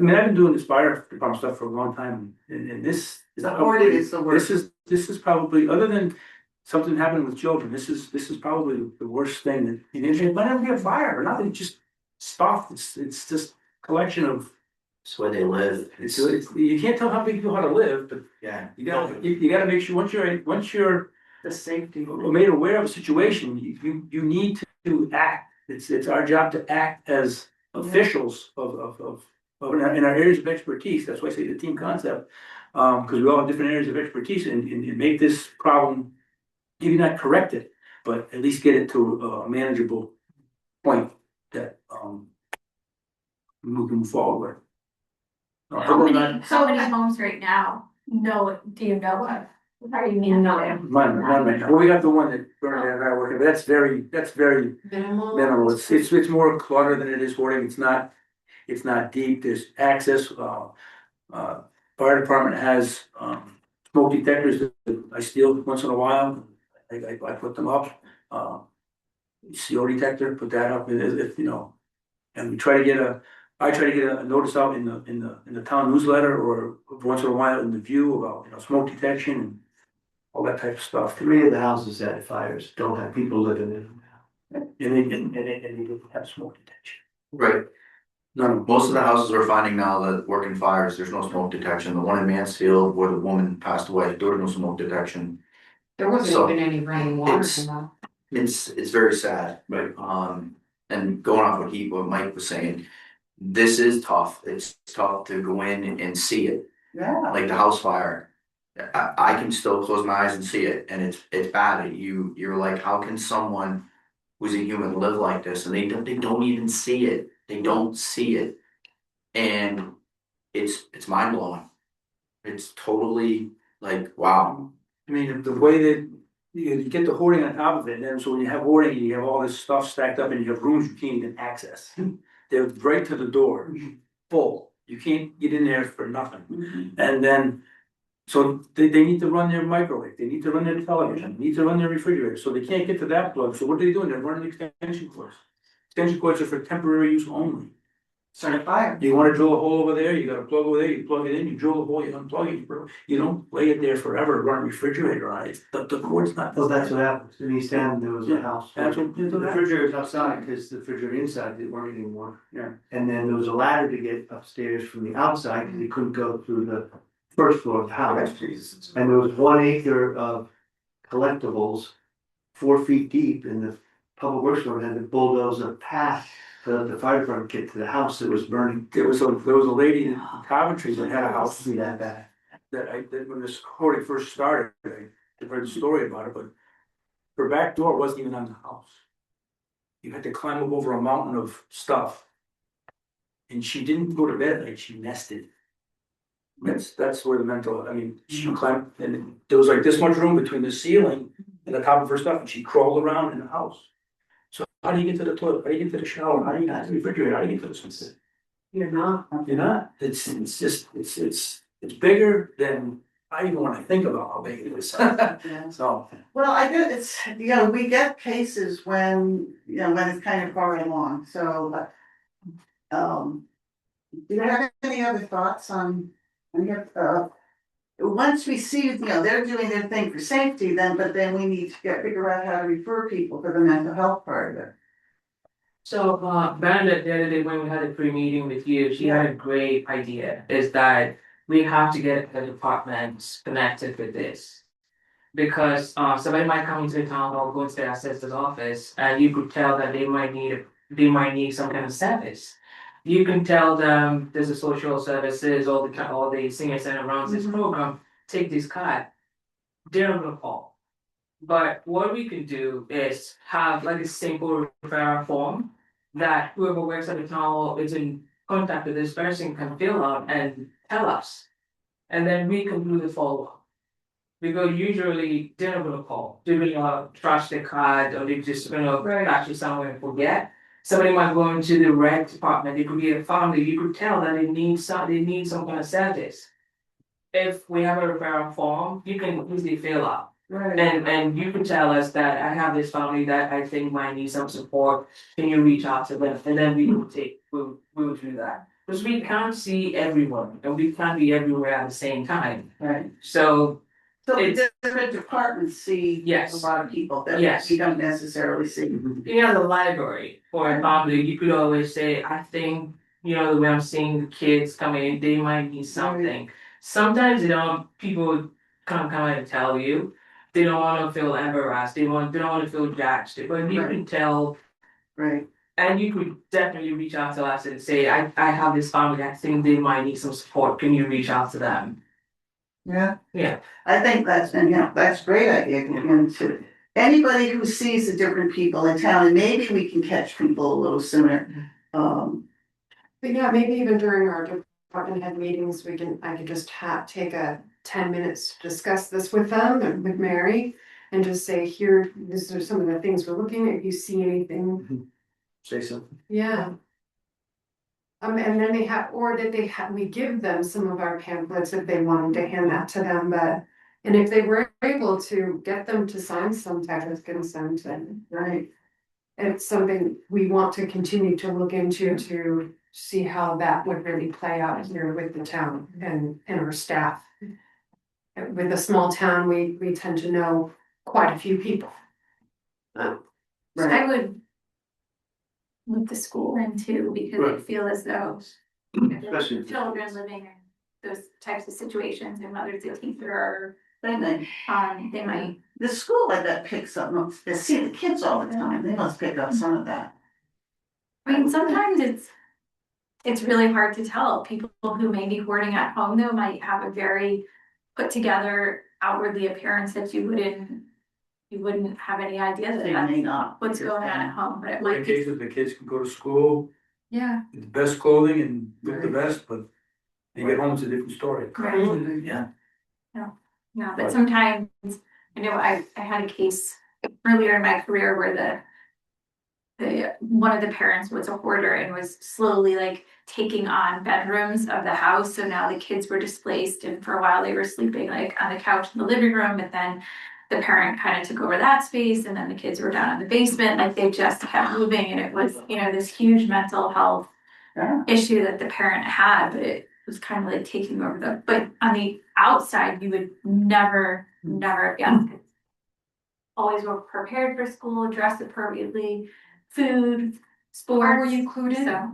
mean, I've been doing this fire department stuff for a long time, and this is. The hoarding is the worst. This is probably, other than something happening with children, this is probably the worst thing that, it might not be a fire or nothing, just stuff, it's just collection of, It's where they live. it's, you can't tell how big people how to live, but Yeah. you gotta make sure, once you're The safety. made aware of a situation, you need to act. It's our job to act as officials of in our areas of expertise. That's why I say the team concept. Because we all have different areas of expertise, and make this problem, maybe not correct it, but at least get it to a manageable point that we can move forward with. How many homes right now do you know of? Are you managing? Mine right now. Well, we got the one that Bernadette and I are working, but that's very minimal. It's more clutter than it is hoarding. It's not deep. There's access. Fire department has smoke detectors that I steal once in a while. I put them up. CO detector, put that up, if and we try to get I try to get a notice out in the town newsletter, or once in a while in the View about smoke detection and all that type of stuff. 3 of the houses that had fires don't have people living in them. And they didn't have smoke detection. Right. None of them. Most of the houses we're finding now that work in fires, there's no smoke detection. The one in Mansfield where the woman passed away, there was no smoke detection. There wasn't So, even any running water it's- in that. It's very sad. Right. And going off what Mike was saying, this is tough. It's tough to go in and see it, Yeah. like the house fire. I can still close my eyes and see it, and it's bad. You're like, how can someone who's a human live like this, and they don't even see it. They don't see it. And it's mind blowing. It's totally like, wow. I mean, the way that you get the hoarding on top of it, and then so when you have hoarding, you have all this stuff stacked up and you have rooms you can't even access. They're right to the door, full. You can't get in there for nothing. And then, so they need to run their microwave, they need to run their television, they need to run their refrigerator, so they can't get to that plug. So what are they doing? They're running extension cords. Extension cords are for temporary use only. Start a fire. You wanna drill a hole over there, you got a plug over there, you plug it in, you drill a hole, you unplug it, you don't lay it there forever, run a refrigerator on it, the cord's not. Well, that's what happened, in East End, there was a house. That's what- The refrigerator's outside, because the refrigerator inside didn't work anymore. Yeah. And then there was a ladder to get upstairs from the outside, because you couldn't go through the first floor of the house. And there was 1 acre of collectibles, 4 feet deep, and the public works department had to bulldoze a path for the fire department to get to the house that was burning. There was a lady in Coventry that had a house Be that bad. that when this hoarding first started, I heard the story about it, but her back door wasn't even on the house. You had to climb up over a mountain of stuff. And she didn't go to bed at night, she nested. That's where the mental, I mean, she climbed, and there was like this much room between the ceiling and the top of her stuff, and she crawled around in the house. So how do you get to the toilet? How do you get to the shower? How do you get to the refrigerator? How do you get to the sunset? You're not. You're not, it's just, it's bigger than I even wanna think about how big it is. Yeah. So, Well, I get it's, we get cases when, when it's kind of far along, so, do you have any other thoughts on, once we see, they're doing their thing for safety then, but then we need to figure out how to refer people for the mental health part of it. So, Bernadette, the other day when we had a pre-meeting with you, she had a great idea, is that we have to get the departments connected with this. Because, somebody might come into the town hall, go into the assessor's office, and you could tell that they might need some kind of service. You can tell them there's a social services, all the senior center runs this program, take this card. They're not gonna call. But what we can do is have like a simple referral form that whoever works at the town hall is in contact with this person can fill out and tell us. And then we can do the follow-up. Because usually they're not gonna call, they're gonna trash their card or they're just gonna trash it somewhere and forget. Somebody might go into the rec department, it could be a family, you could tell that they need some kind of service. If we have a referral form, you can easily fill out. Right. And you can tell us that I have this family that I think might need some support, can you reach out to them? And then we'll do that. Because we can't see everyone and we can't be everywhere at the same time. Right. So So the It's- different departments see Yes. a lot of people that Yes. we don't necessarily see. the library, for example, you could always say, I think, the way I'm seeing the kids coming in, they might need something. Sometimes, people come and tell you, they don't wanna feel embarrassed, they don't wanna feel judged, but you can tell. Right. And you could definitely reach out to us and say, I have this family, I think they might need some support, can you reach out to them? Yeah. Yeah. I think that's a great idea, and to anybody who sees the different people in town, and maybe we can catch people a little sooner. But yeah, maybe even during our department head meetings, I could just take a 10 minutes to discuss this with them and with Mary. And just say, here, these are some of the things we're looking at, if you see anything, Say something. yeah. And then we give them some of our pamphlets if they wanted to hand that to them, and if they were able to get them to sign some type of consent, then, right. It's something we want to continue to look into to see how that would really play out here with the town and our staff. With a small town, we tend to know quite a few people. I would move the school in too, because I feel as though Especially- children living in those types of situations and mothers of teachers are, Then they might. the school I bet picks up, they see the kids all the time, they must pick up some of that. I mean, sometimes it's really hard to tell. People who may be hoarding at home though might have a very put together outwardly appearance that you wouldn't, you wouldn't have any idea that They may that's not. what's going on at home, but it In might be. cases the kids can go to school, Yeah. with the best clothing and look the best, but they get home, it's a different story. Right. Yeah. No, but sometimes, I know I had a case earlier in my career where one of the parents was a hoarder and was slowly like taking on bedrooms of the house. So now the kids were displaced, and for a while they were sleeping like on the couch in the living room, but then the parent kind of took over that space, and then the kids were down in the basement. Like they just kept moving, and it was, this huge mental health Yeah. issue that the parent had, but it was kind of like taking over but on the outside, you would never guess. Always were prepared for school, dressed appropriately, food, sports. Where were you included? So,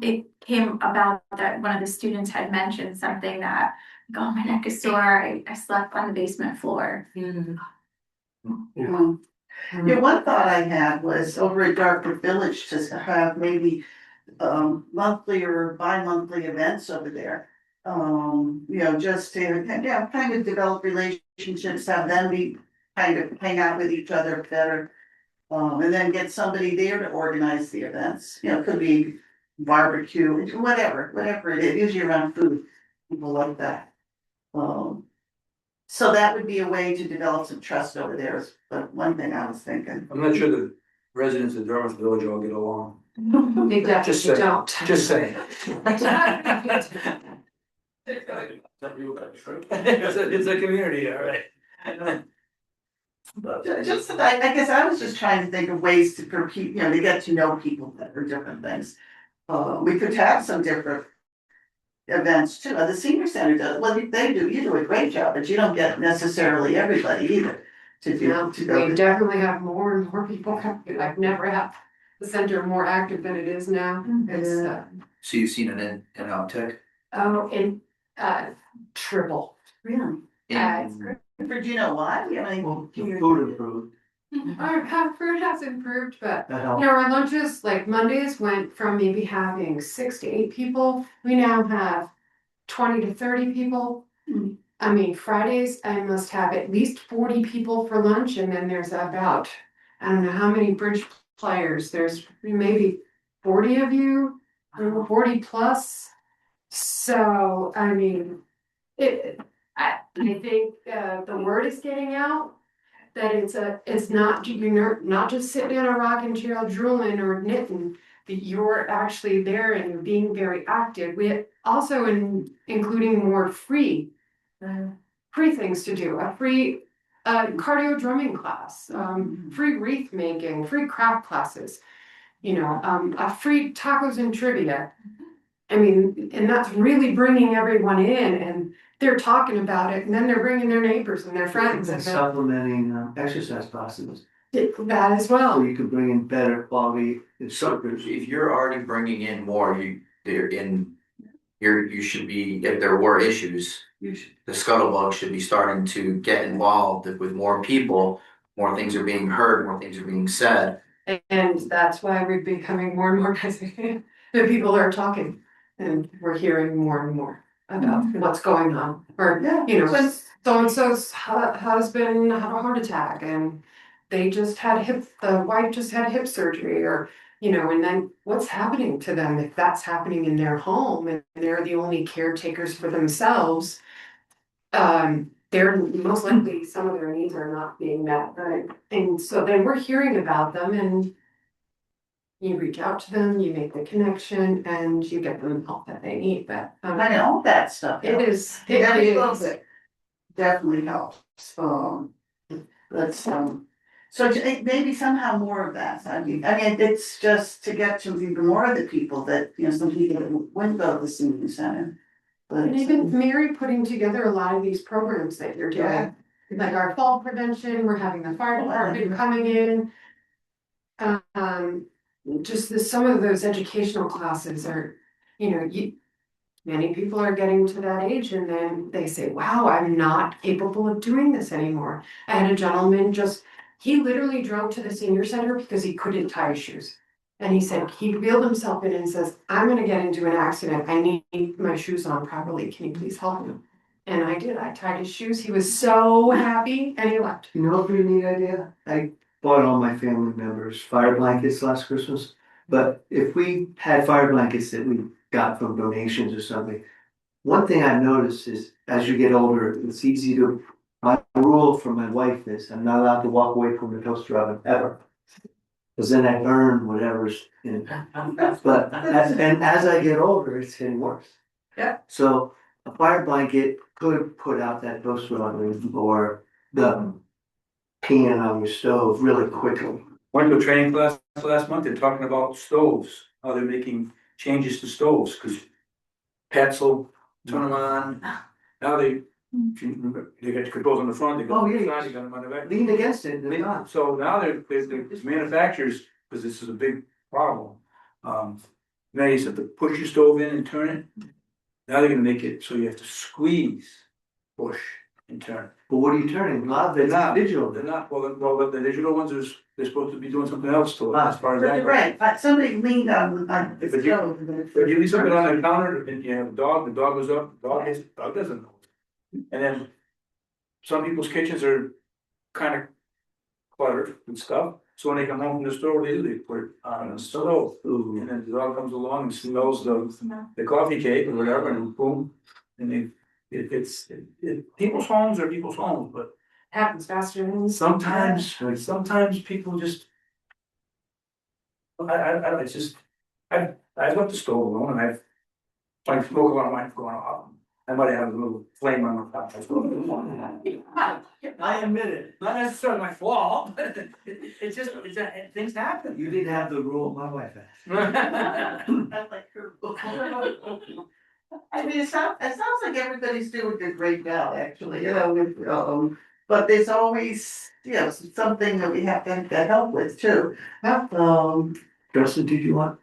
it came about that one of the students had mentioned something that, like, oh, my neck is sore, I slept on the basement floor. Yeah, one thought I had was over at Dartford Village to have maybe monthly or bi-monthly events over there. Just to, kind of develop relationships, have them be, kind of hang out with each other better. And then get somebody there to organize the events, it could be barbecue, whatever it is, usually around food, people like that. So that would be a way to develop some trust over there, but one thing I was thinking. I'm not sure the residents of Dartmouth Village all get along, They Just definitely saying. don't. just saying. It's a community, all right. Just, I guess I was just trying to think of ways to, for people, to get to know people better, different things. We could have some different events too. The senior center does, well, they do, you do a great job, but you don't get necessarily everybody either to Yeah, do, to go. we definitely have more and more people coming. I've never had the center more active than it is now. It's, So you've seen an uptick? triple. Really? It's In- Do you know why? Well, the food improved, Our food has improved, but that helped. our lunches, like Mondays went from maybe having 6 to 8 people, we now have 20 to 30 people. Hmm. I mean, Fridays, I must have at least 40 people for lunch, and then there's about, I don't know how many bridge players, there's maybe 40 of you, 40 plus. So, I mean, I think, the word is getting out. That it's not, you're not just sitting in a rocking chair drooling or knitting, that you're actually there and you're being very active. We also including more free things to do, a free cardio drumming class, free wreath making, free craft classes, a free tacos and trivia. I mean, and that's really bringing everyone in, and they're talking about it, and then they're bringing their neighbors and their friends, And and then supplementing exercise classes, that as so well. you could bring in better quality So instructors. if you're already bringing in more, you should be, if there were issues, You should. the scuttlebug should be starting to get involved with more people. More things are being heard, more things are being said. And that's why we're becoming more and more guys, the people are talking, and we're hearing more and more about what's going on. Or, Yeah. so-and-so's husband had a heart attack, and they just had the wife just had hip surgery, or, and then what's happening to them if that's happening in their home and they're the only caretakers for themselves. They're most likely, some of their needs are not being met, right? And so then we're hearing about them, and you reach out to them, you make the connection, and you get them the help that they need, but I know all that stuff. it is, it Every little is. bit definitely helps. So maybe somehow more of that. I mean, it's just to get to even more of the people that, some people that wouldn't go to the senior center. But And even Mary putting together a lot of these programs that you're Yeah. doing, like our fall prevention, we're having the fire department coming in. Some of those educational classes are, many people are getting to that age and then they say, wow, I'm not capable of doing this anymore. I had a gentleman he literally drove to the senior center because he couldn't tie his shoes. And he said, he wheeled himself in and says, I'm gonna get into an accident. I need my shoes on properly. Can you please help me? And I did, I tied his shoes, he was so happy, and he left. You know, a pretty neat idea. I bought all my family members fire blankets last Christmas. But if we had fire blankets that we got from donations or something, one thing I've noticed is as you get older, it's easy to, my rule for my wife is I'm not allowed to walk away from the toaster oven ever. Cause then I burn whatever's in it. But as I get older, it's getting worse. Yeah. So a fire blanket could put out that toaster oven or the pan on your stove really quickly. Went to a training class last month, they're talking about stoves, how they're making changes to stoves, cause pets will turn them on. Now they got controls on the front, they got Oh, on the yeah, side, they got them on the back. Lean against it, they're not. So now there's manufacturers, because this is a big problem. Now you have to push your stove in and turn it. Now they're gonna make it so you have to squeeze, push and turn. But what are you turning? A lot of They're it's not, digital. they're not, well, the digital ones are, they're supposed to be doing something else to it, as far as that You're goes. right, but somebody leaned on the If you- stove. If you leave something on the counter and you have a dog, the dog goes up, the dog doesn't know. And then some people's kitchens are kind of cluttered and stuff, so when they come home from the store, they put it on the stove. And then the dog comes along and smells the coffee cake or whatever, and boom, and people's homes are people's homes, but Happens faster than. sometimes people just. It's just, I left the stove alone and I smoke a lot of mine going off. I might have a little flame on my top. I admit it. Not necessarily my fault, but it's just, things happen. You didn't have the rule my wife has. I like her. I mean, it sounds like everybody's doing a great job, actually, with, but there's always, something that we have to get help with too. Justin, did you want?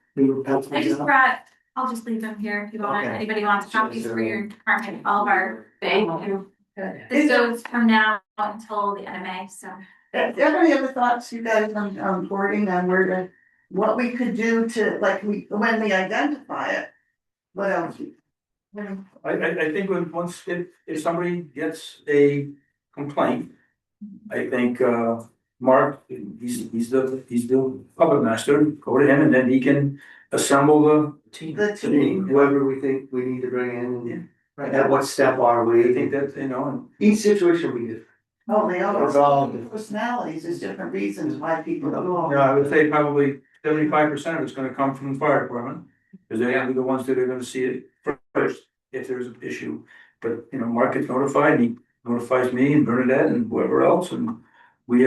I just brought, I'll just leave them here if you want, Okay. anybody wants copies for your department, all of our. Thank you. This goes from now until the end of May, so. Any other thoughts you guys on boarding on what we could do to, like, when we identify it? What else? I think if somebody gets a complaint, I think, Mark, he's the puppet master, go to him and then he can assemble the team. The team. Whoever we think we need to bring in, and at what step are I we? think that, and Each situation we do. Oh, they all Resolved. have personalities, there's different reasons why people don't go. I would say probably 75% of it's gonna come from the fire department. Cause they're gonna be the ones that are gonna see it first, if there's an issue. But, Mark gets notified, he notifies me and Bernadette and whoever else, and we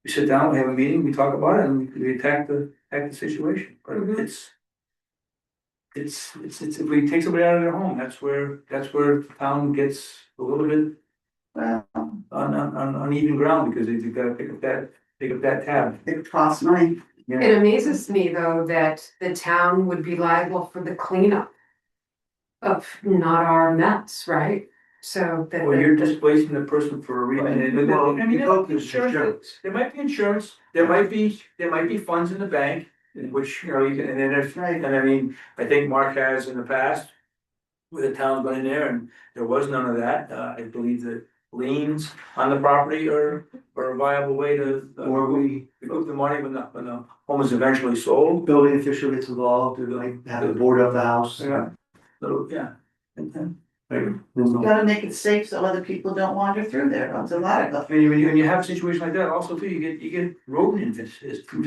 sit down, we have a meeting, we talk about it, and we attack the situation. But it's, if we take somebody out of their home, that's where the town gets a little bit Well, on uneven ground, because they've gotta pick up that tab. it costs money. It amazes me though that the town would be liable for the cleanup of not our mess, right? So that. Well, you're displacing the person for a reason. Well, I mean, you go through insurance, insurance. there might be insurance, there might be funds in the bank, in which, you can, and then if, and I mean, I think Mark has in the past. Where the town's gone in there and there was none of that, I believe that liens on the property are a viable way to. Or we, Recoup the money when the home is eventually sold. building official gets involved, or like have the board of the house. Yeah. Yeah. And You gotta make it safe so other people don't wander through there, there's a lot of them. when you have a situation like that, also too, you get rodent infestation,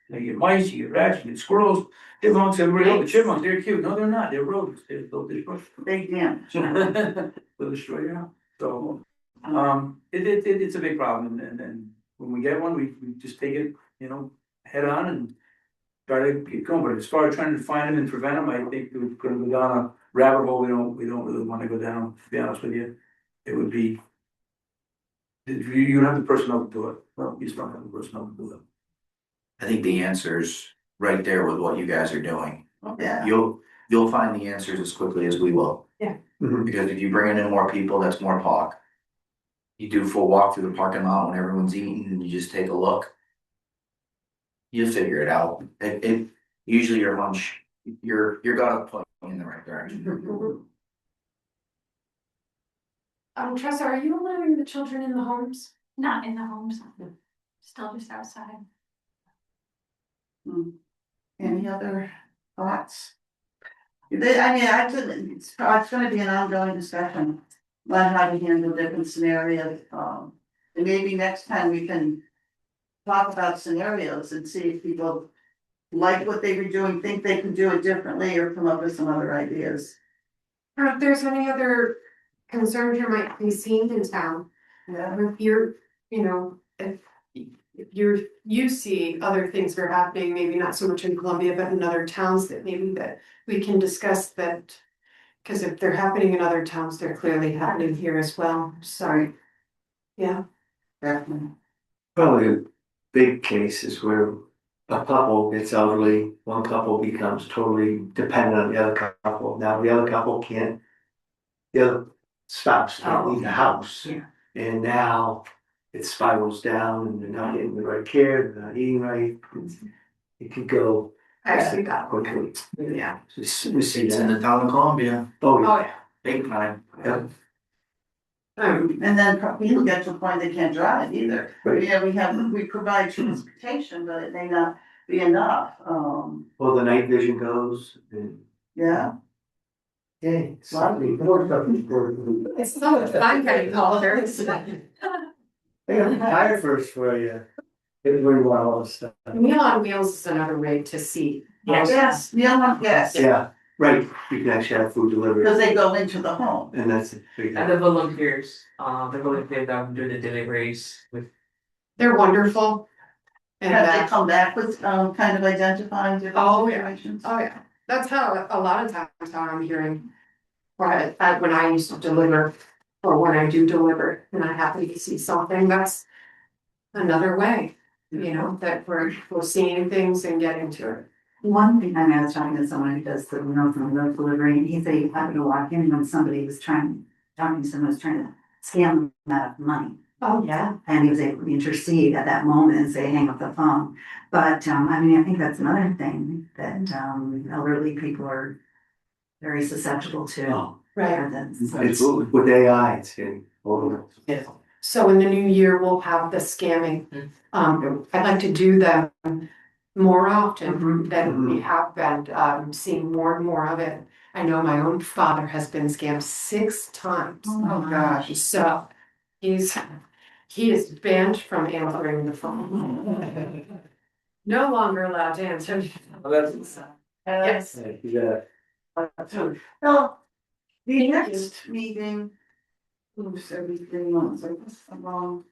you get mice, you get rats, you get squirrels. Chipmunks, everybody else, the chipmunks, they're cute, no, they're not, they're rodents, they'll destroy. Big damage. They'll destroy your house, so, it's a big problem, and then when we get one, we just take it, head on and. Try to get going, but as far as trying to find them and prevent them, I think we're gonna go down a rabbit hole we don't really wanna go down, to be honest with you. It would be. You don't have the personnel to do it, well, you just don't have the personnel to do it. I think the answer's right there with what you guys are doing. Yeah. You'll find the answers as quickly as we will. Mhm. Because if you bring in more people, that's more talk. You do a full walk through the parking lot when everyone's eating and you just take a look. You figure it out. It usually your lunch, you're gonna point in the right direction. Tressa, are you allowing the children in the homes? Not in the homes, still just outside. Any other thoughts? I mean, it's gonna be an ongoing discussion, on how to handle different scenarios, and maybe next time we can talk about scenarios and see if people like what they were doing, think they can do it differently, or come up with some other ideas. Or if there's any other concerns you might be seeing in town, Yeah, or if you're, you know, if you see other things that are happening, maybe not so much in Columbia, but in other towns that maybe that we can discuss that. Cause if they're happening in other towns, they're clearly happening here as well, sorry. Yeah, definitely. Probably a big case is where a couple gets elderly, one couple becomes totally dependent on the other couple. Now the other couple can't. The other spouse can't leave the house. Yeah. And now it spirals down and they're not getting the right care, they're not eating right. It could go actually got, quickly. yeah, We see It's in that. the town of Columbia, Oh, oh, yeah. yeah. big time. Yeah. And then people get to a point they can't drive either. Right. Yeah, we provide transportation, but it may not be enough, Well, the night vision goes and. yeah. Yeah. A lot of people. It's so fun getting older. They got tire first for you. It really want all this stuff. Meal on Wheels is another way to see. Yes, yes, Yeah, right, you can actually have food delivered, because they go into the home. and that's a big. And the volunteers that do the deliveries with. They're wonderful. And Have they that, come back with, kind of identifying different Oh, yeah. situations? oh yeah, that's how, a lot of times how I'm hearing. Right, when I used to deliver, or when I do deliver, and I happen to see something, that's another way. You know, that we're seeing things and getting to it. One thing, I mean, I was talking to someone who does the Meals on Wheels delivery, and he said he happened to walk in when somebody was talking to someone who was trying to scam them out of money. Oh, yeah. And he was able to intercede at that moment and say, hang up the phone. But, I mean, I think that's another thing that, elderly people are very susceptible to. Oh, Right. it's with AI, it's getting over. So in the new year, we'll have the scamming. I'd like to do them more often than we have been, seeing more and more of it. I know my own father has been scammed 6 times. Oh, gosh. So he is banned from answering the phone. No longer allowed to answer. Yes. Yeah. Well, the next meeting. Moves every 3 months, I guess, along.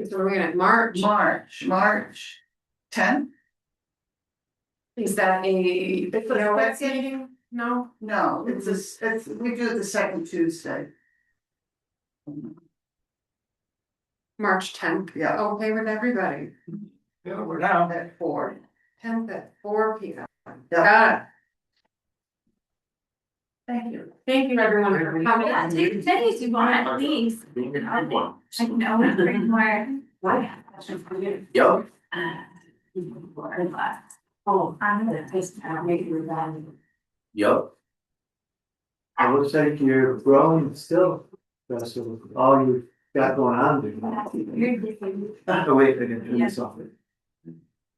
So we're at March. March 10th? Is that a what's meeting? No? No, we do it the second Tuesday. March 10th. Yeah. Okay with everybody. Yeah, we're now. At 4. 10th at 4 p.m. Yeah. Got it. Thank you. Thank you, everyone, for coming. Yeah, take as many as you want, please. I know, bring more. Yo, Oh, I'm gonna taste, make it that. yo, It looks like you're growing still, that's all you've got going on. Oh, wait, I can turn this off.